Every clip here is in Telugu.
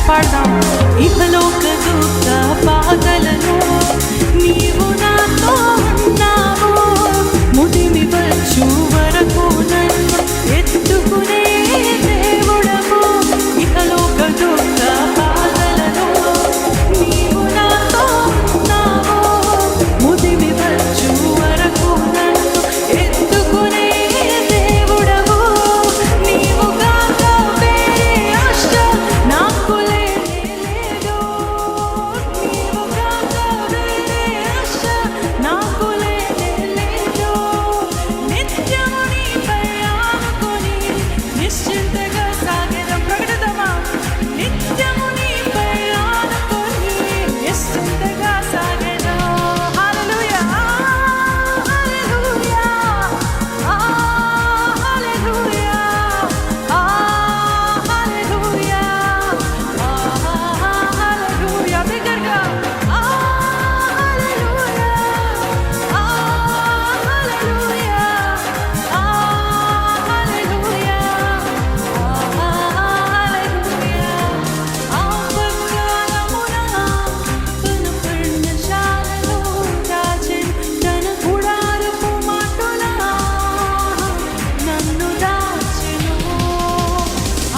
పాడదాం. ఇహలోక దుఃఖ బాధలను నీవు నాతో ఉన్నావు, ముదిమి వచ్చు వరకు నన్ను ఎత్తుకునే దేవుడవు. ఇహలోక దుఃఖ బాధలను నీవు నాతో ఉన్నావు, ముదిమి వచ్చు వరకు నన్ను ఎత్తుకునే దేవుడవు. నీవు కాక వేరే ఆశ నాకు లేనే లేదు, నీవు కాక వేరే ఆశ నాకు లేనే లేదు. నిత్యము నీపై ఆనుకొని నిశ్చింతగా సాగెదం. ప్రకటిద్దామా? నిత్యము నీపై ఆనుకొని నిశ్చింతగా సాగెదం. హల్లెలూయా, హల్లెలూయా, హల్లెలూయా, హల్లెలూయా, హల్లెలూయా. బిగ్గరగా హల్లెలూయా, హల్లెలూయా, హల్లెలూయా, హల్లెలూయా. ఆపత్కాలమున తన పర్ణశాలలో దాచెను, తన గుడారపు మాటున నన్ను దాచెను.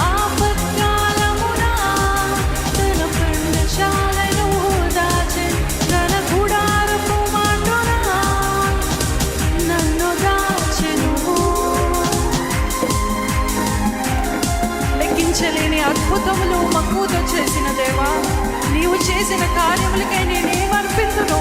ఆపత్కాలమున తన పర్ణశాలలో దాచెను, తన గుడారపు మాటున నన్ను దాచెను. లెక్కించలేని అద్భుతములు మక్కువతో చేసిన దేవా, నీవు చేసిన కార్యములకై నేనేమర్పింతును?